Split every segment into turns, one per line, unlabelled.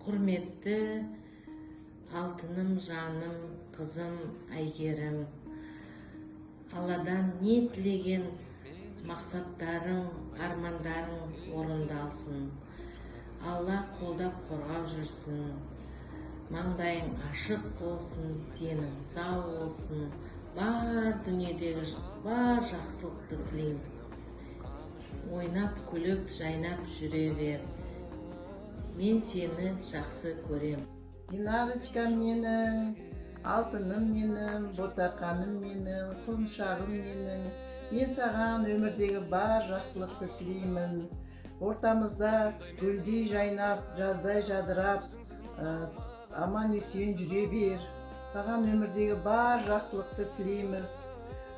Құрметті алтыным, жаным, қызым Әйгерім, Алладан не тілеген мақсаттарың, армандарың орындалсын. Алла қолдап қорғап жүрсін. Маңдайың ашық болсын, денің сау болсын. Бар дүниедегі бар жақсылықты тілеймін. Ойнап, күліп, жайнап жүре бер. Мен сені жақсы көрем.
Динарочкам менің, алтыным менің, ботақаным менің, құлыншағым менің. Мен саған өмірдегі бар жақсылықты тілеймін. Ортамызда гүлдей жайнап, жаздай жадырап, аман есен жүре бер. Саған өмірдегі бар жақсылықты тілейміз.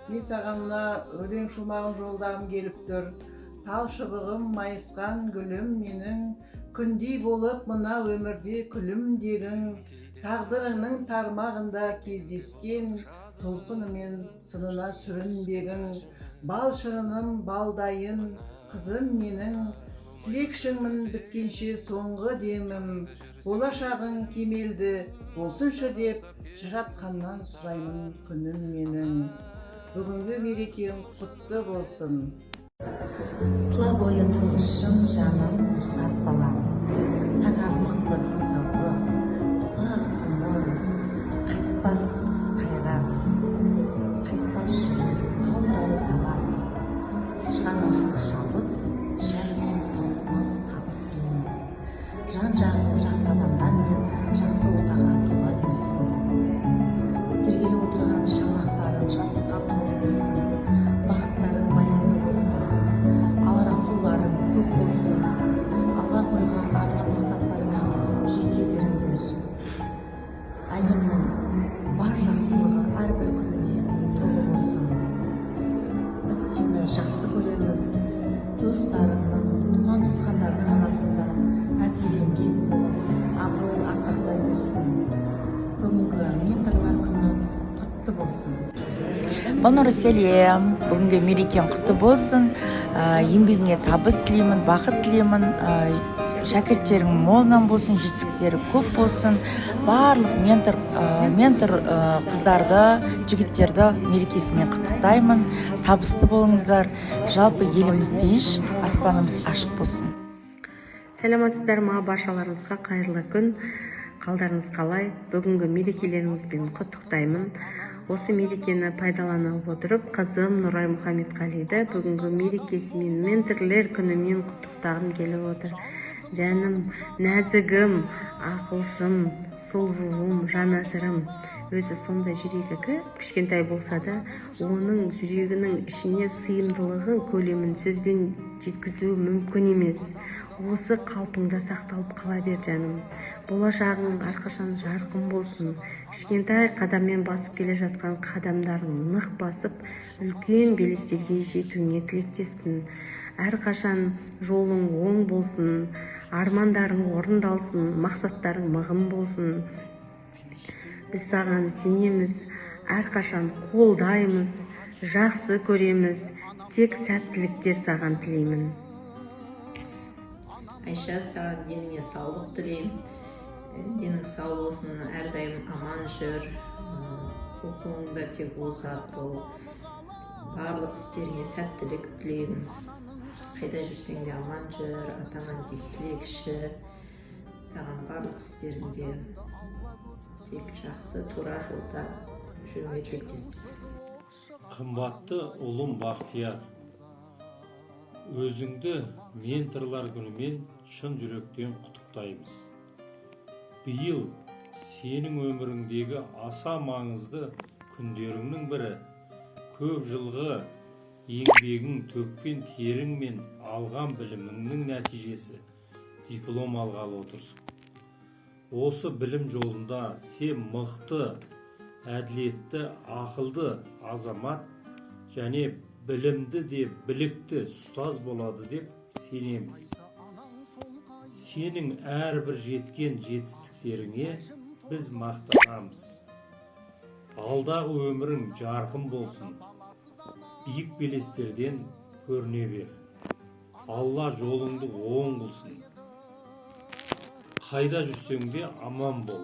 Мен саған мына өлең шумағын жолдағым келіп тұр. Тал шыбығым, майысқан гүлім менің, күндей болып мына өмірде күлімдегің, тағдырыңның тармағында кездескен, толқынымен сынына сүрінбегің. Бал шырыным, балдайын, қызым менің, тілекшіңмін біткенше соңғы демім. Болашағың кемелді болсыншы деп, жаратқаннан сұраймын күнім менің. Бүгінгі мерекең құтты болсын.
Тұла бойы тұңғышым, жаным, ұсақ балам. Саған мықты денсаулық, ұзақ ғұмыр, қайтпас қайрат, қайтпас жүрек, қолдары табан. Шығармашылық шабыт, жарқын досымыз табыс тілейміз. Жан-жағыңды жақсы адамдармен жақсы ортаға тола берсін. Көтергелі отырған шаңырақтарың шаттыққа толы болсын. Бақыттарың баянды болсын. Аларасуларың көп болсын. Алға қойған арман мақсаттарыңа жете беріңдер. Әлемнің бар жақсылығы әрбір күніне толы болсын. Біз сені жақсы көреміз. Достарыңның, туған-туысқандардың арасында тәрбиеленген болып, абыройың асқақтай берсін. Бүгінгі менторлар күні құтты болсын.
Банур сәлем, бүгінгі мерекең құтты болсын. Еңбегіңе табыс тілеймін, бақыт тілеймін. Шәкірттерің молынан болсын, жетістіктері көп болсын. Барлық ментор қыздарды, жігіттерді мерекесімен құттықтаймын. Табысты болыңыздар. Жалпы еліміз тыныш, аспанымыз ашық болсын.
Сәлеметсіздер ма, баршаларыңызға қайырлы күн. Қалдарыңыз қалай? Бүгінгі мерекелеріңізбен құттықтаймын. Осы мерекені пайдалана отырып, қызым Нұрай Мұхамедқалиді бүгінгі мерекесі мен менторлер күнімен құттықтағым келіп отыр. Жаным, нәзігім, ақылшым, сұлуым, жанашырым. Өзі сондай жүрегі кішкентай болса да, оның жүрегінің ішіне сыйымдылығын көлемін сөзбен жеткізу мүмкін емес. Осы қалпыңда сақталып қала бер, жаным. Болашағың әрқашан жарқын болсын. Кішкентай қадаммен басып келе жатқан қадамдарын нық басып, үлкен белестерге жетуіңе тілектеспін. Әрқашан жолың оң болсын, армандарың орындалсын, мақсаттарың мығым болсын. Біз саған сенеміз, әрқашан қолдаймыз, жақсы көреміз, тек сәттіліктер саған тілеймін.
Айша, саған деніңе саулық тілеймін. Денің сау болсын, әрдайым аман жүр. Оқуыңда тек озат бол. Барлық істеріңе сәттілік тілеймін. Қайда жүрсең де аман жүр, атаман тек тілекші. Саған барлық істеріңде тек жақсы, тура жолда жүруге тілектеспіз.
Қымбатты ұлым Бақтияр, өзіңді менторлар күнімен шын жүректен құттықтаймыз. Биыл сенің өміріңдегі аса маңызды күндеріңнің бірі, көп жылғы еңбегің, төккен терің мен алған біліміңнің нәтижесі диплом алғалы отырсың. Осы білім жолында сен мықты, әділетті, ақылды азамат және білімді де білікті ұстаз болады деп сенеміз. Сенің әрбір жеткен жетістіктеріңе біз мақтанамыз. Алдағы өмірің жарқын болсын. Биік белестерден көріне бер. Алла жолыңды оң қылсын. қайда жүрсең де аман бол,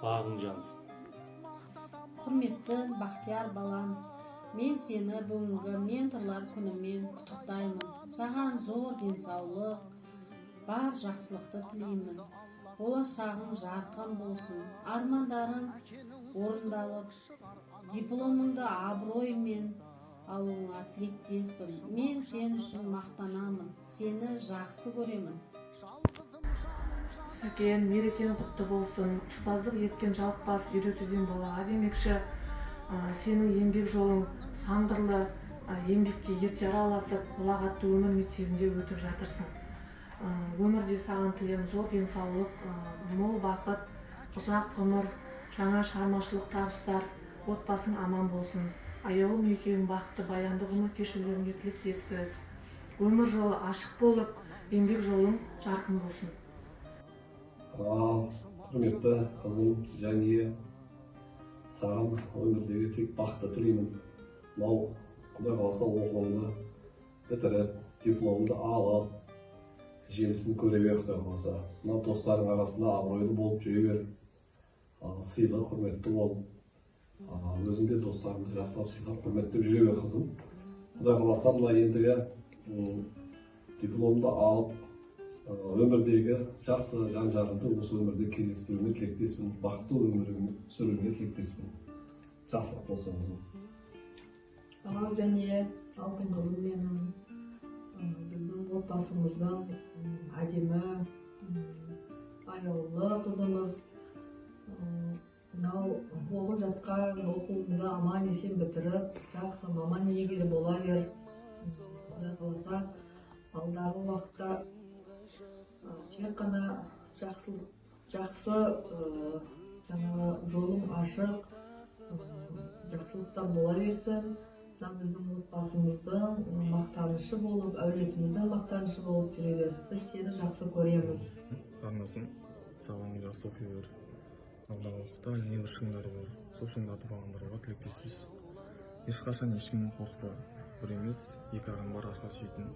бағың жансын.
Құрметті Бақтияр балам, мен сені бүгінгі менторлар күнімен құттықтаймын. Саған зор денсаулық, бар жақсылықты тілеймін. Болашағың жарқын болсын, армандарың орындалып, дипломыңды абыроймен алуыңа тілектеспін. Мен сен үшін мақтанамын, сені жақсы көремін.
Сәкен, мерекең құтты болсын. Ұстаздық еткен жалықпас үйретуден балаға демекші. Сенің еңбек жолың сан қырлы, еңбекке ерте араласып, ұлағатты өмір мектебінде өтіп жатырсың. Өмірде саған тілем зор денсаулық, мол бақыт, ұзақ ғұмыр, жаңа шығармашылық табыстар, отбасың аман болсын. Аяулым екеуің бақытты баянды ғұмыр кешулеріңе тілектеспіз. Өмір жолы ашық болып, еңбек жолың жарқын болсын.
Құрметті қызым Жәния, саған өмірдегі тек бақытты тілеймін. Мынау Құдай қаласа оқуыңды бітіріп, дипломыңды алып, жемісін көре бер Құдай қаласа. Мынау достарың арасында абыройлы болып жүре бер. Сыйлы, құрметті бол. Өзің де достарыңды жақсылап сыйлап, құрметтеп жүре бер қызым. Құдай қаласа мына ендігі дипломды алып, өмірдегі жақсы жан-жағыңды осы өмірде кездестіруіңе тілектеспін, бақытты өмір сүруіңе тілектеспін. Жақсылық болсын қызым.
Ағам және алтын қызым менің, біздің отбасымыздың әдемі, аяулы қызымыз. Мынау оқып жатқан оқуыңды аман есен бітіріп, жақсы маман иегері бола бер. Құдай қаласа, алдағы уақытта тек қана жақсы жаңағы жолың ашық, жақсылықтар бола берсін. Біздің отбасымыздың мақтанышы болып, әулетіміздің мақтанышы болып жүре бер. Біз сені жақсы көреміз.
Қарындасым, саған жақсы оқи бер. Алдағы уақытта небір шыңдары бар. Сол шыңдарды бағындыруға тілектеспіз. Ешқашан ешкімнен қорықпа. Бір емес, екі ағаң бар арқа сүйейтін,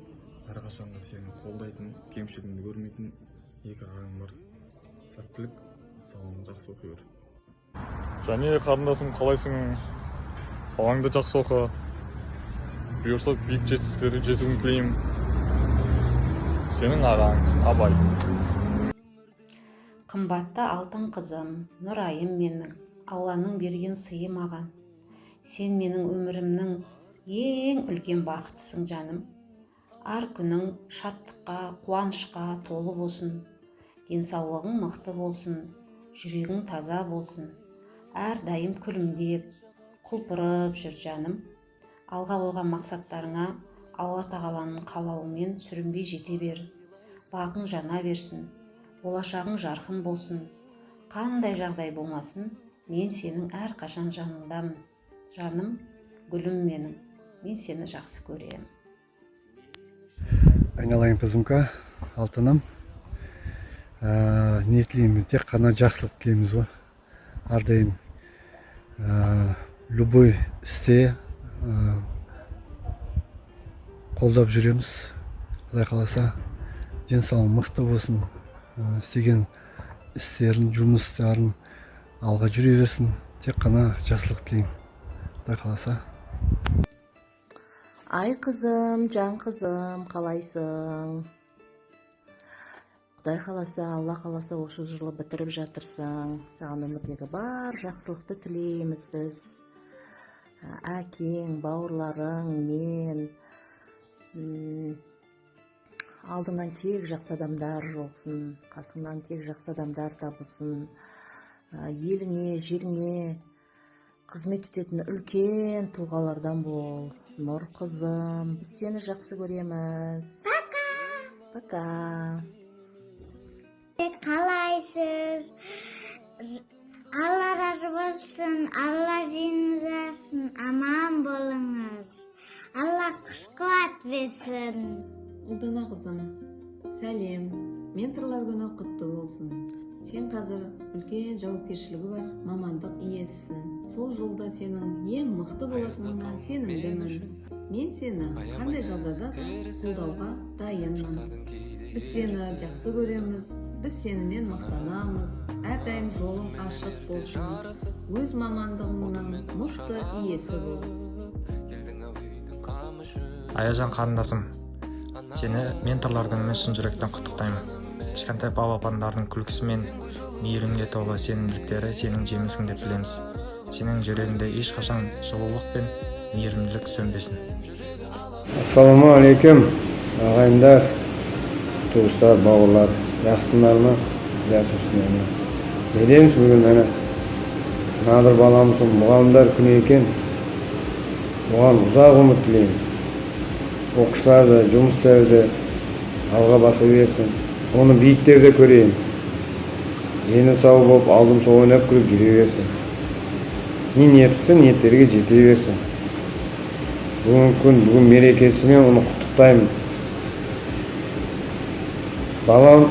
әрқашанға сені қолдайтын, кемшілігіңді көрмейтін екі ағаң бар. Сәттілік, саған жақсы оқи бер.
Және қарындасым, қалайсың? Сабағыңды жақсы оқы. Бұйырса биік жетістіктерге жетуін тілеймін. Сенің ағаң Абай.
Қымбатты алтын қызым, Нұрайым менің, Алланың берген сыйы маған. Сен менің өмірімнің ең үлкен бақыттысың жаным. Ар күнің шаттыққа, қуанышқа толы болсын. Денсаулығың мықты болсын, жүрегің таза болсын. Әрдайым күлімдеп, құлпырып жүр жаным. Алға қойған мақсаттарыңа Алла тағаланың қалауымен сүрінбей жете бер. Бағың жана берсін, болашағың жарқын болсын. Қандай жағдай болмасын, мен сенің әрқашан жаныңдамын. Жаным, гүлім менің, мен сені жақсы көремін.
Айналайын қызымка, алтыным. Не тілеймін, тек қана жақсылық тілейміз ғой. Әрдайым любой істе қолдап жүреміз. Құдай қаласа, денсаулығың мықты болсын, істеген істерін, жұмыстарын алға жүре берсін. Тек қана жақсылық тілеймін. Құдай қаласа.
Ай қызым, жан қызым, қалайсың? Құдай қаласа, Алла қаласа осы жылы бітіріп жатырсың. Саған өмірдегі бар жақсылықты тілейміз біз. Әкең, бауырларың, мен. Алдыңнан тек жақсы адамдар жолсын, қасыңнан тек жақсы адамдар табылсын. Еліңе, жеріңе қызмет ететін үлкен тұлғалардан бол. Нұр қызым, біз сені жақсы көреміз. Пока.
Қалайсыз? Алла разы болсын, Алла жеңізсін, аман болыңыз. Алла күш-қуат берсін.
Ұлдана қызым, сәлем, менторлар күні құтты болсын. Сен қазір үлкен жауапкершілігі бар мамандық иесісің. Сол жолда сенің ең мықты болатыныңа сенімдімін. Мен сені қандай жағдайда қолдауға дайынмын. Біз сені жақсы көреміз, біз сенімен мақтанамыз. Әрдайым жолың ашық болсын. Өз мамандығыңның мықты иесі бол.
Аяжан қарындасым, сені менторлар күнімен шын жүректен құттықтаймын. Кішкентай балапандардың күлкісі мен мейірімге толы сенімділіктері сенің жемісің деп білеміз. Сенің жүрегіңде ешқашан жылулық пен мейірімділік сөнбесін.
Ассаламу алейкум, ағайындар, туыстар, бауырлар, жақсысыңдар ма? Жақсысыңдар ма? Не дейміз бүгін әне? Надыр баламыздың мұғалімдер күні екен. Оған ұзақ өмір тілеймін. Оқушыларды, жұмысшыларды алға баса берсін. Оны биіктерде көрейін. Дені сау болып, алдымсы ойнап күліп жүре берсін. Не ниет қылса, ниеттерге жете берсін. Бүгін мерекесімен оны құттықтаймын. Балам,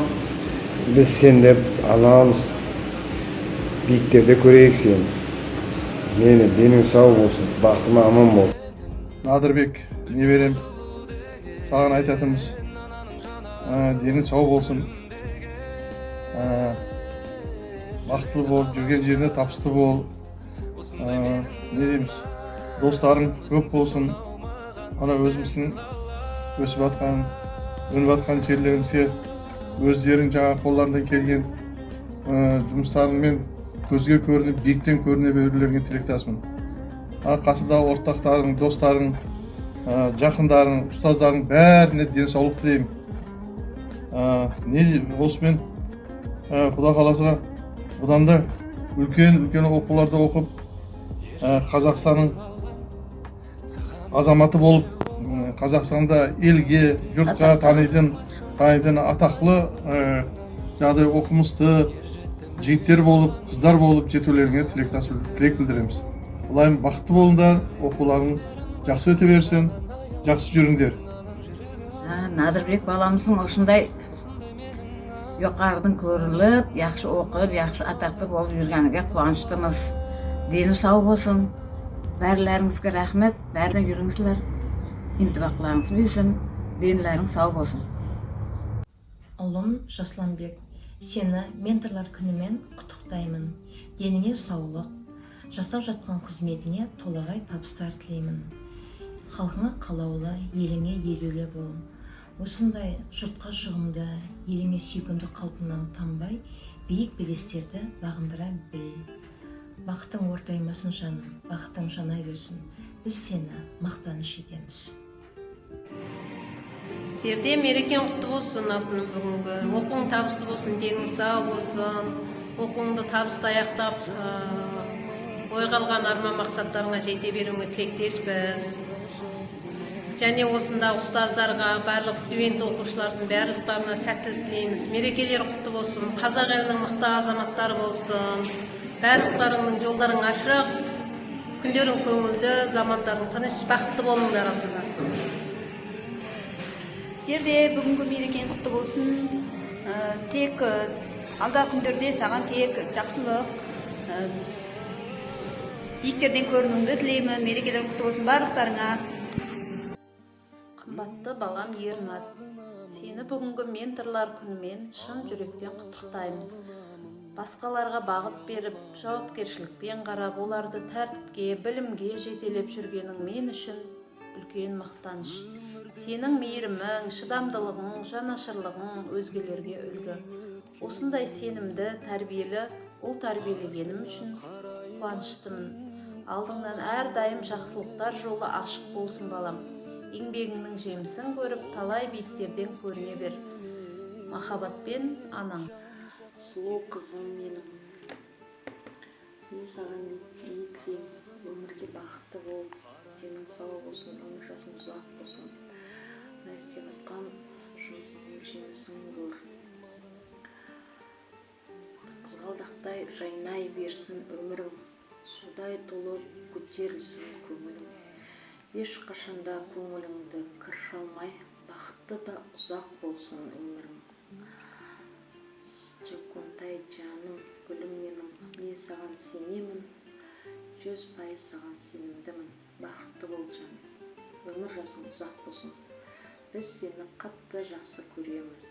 біз сен деп анамыз. Биіктерде көрейік сені. Мені, денің сау болсын, бақытыма аман бол.
Надырбек, не берем? Саған айтатынымыз, денің сау болсын, бақытлы болып, жүрген жеріне табысты бол. Не дейміз? Достарың көп болсын. Ана өзіміздің өсіп атқан, өніп атқан жерлерімізге өздерің жаңа қолдарынан келген жұмыстарыңмен көзге көрініп, биіктен көріне берулеріңе тілектеспін. Қасындағы ортақтарың, достарың, жақындарың, ұстаздарың бәріне денсаулық тілеймін. Осымен Құда қаласа бұдан да үлкен оқуларда оқып, Қазақстанның азаматы болып, Қазақстанда елге, жұртқа танитын атақлы жағдай оқымысты жігіттер болып, қыздар болып жетулеріңе тілек білдіреміз. Олайым бақытты болыңдар, оқуларың жақсы өте берсін, жақсы жүріңдер.
Надырбек баламыздың осындай жоғарыдан көріліп, жақсы оқып, жақсы атақты болып жүргенге қуаныштымыз. Дені сау болсын. Бәрлеріңізге рахмет, бәріне жүріңіздер. Интибақларыңыз büyüsün, денілерің сау болсын.
Ұлым Жасланбек, сені менторлар күнімен құттықтаймын. Деніңе саулық, жасап жатқан қызметіне толағай табыстар тілеймін. Халқыңа қалаулы, еліңе елеулі бол. Осындай жұртқа шығымды, еліңе сүйкімді қалпыңнан танбай, биік белестерді бағындыра біл. Бақытың ортаймасын жаным, бақытың жанай берсін. Біз сені мақтаныш етеміз.
Серде мерекен құтты болсын алтыным бүгінгі. Оқуың табысты болсын, денің сау болсын. Оқуыңды табысты аяқтап, ойға алған арман мақсаттарыңа жете беруіңе тілектеспіз. Және осында ұстаздарға, барлық студент оқушылардың барлықтарына сәттілік тілейміз. Мерекелер құтты болсын, қазақ елінің мықты азаматтары болсын. Барлықтарыңның жолдарың ашық, күндерің көңілді, замандарың тыныш, бақытты болыңдар алтындар.
Серде бүгінгі мерекен құтты болсын. Тек алдағы күндерде саған тек жақсылық, биіктерден көрінуіңді тілеймін. Мерекелер құтты болсын барлықтарыңа.
Қымбатты балам Ернат, сені бүгінгі менторлар күнімен шын жүректен құттықтаймын. Басқаларға бағыт беріп, жауапкершілікпен қарап, оларды тәртіпке, білімге жетелеп жүргенің мен үшін үлкен мақтаныш. Сенің мейірімің, шыдамдылығың, жанашырлығың өзгелерге үлгі. Осындай сенімді, тәрбиелі ұл тәрбиелегенім үшін қуаныштымын. Алдыңнан әрдайым жақсылықтар жолы ашық болсын балам. Еңбегіңнің жемісін көріп, талай биіктерден көріне бер. Махаббатпен анаң.
Сұлу қызым менің. Мен саған ниеттеймін, өмірге бақытты бол, денің сау болсын, өмір жасың ұзақ болсын. Мына істеп жатқан жұмысыңның жемісін көр. Қызғалдақтай жайнай берсін өмірің, судай толып көтерілсін көңілің. Ешқашанда көңіліңді кір шалмай, бақытты да ұзақ болсын өмірің. Жеконтай жаным, гүлім менің, мен саған сенемін, 100% саған сенімдімін. Бақытты бол жаным, өмір жасың ұзақ болсын. Біз сені қатты жақсы көреміз.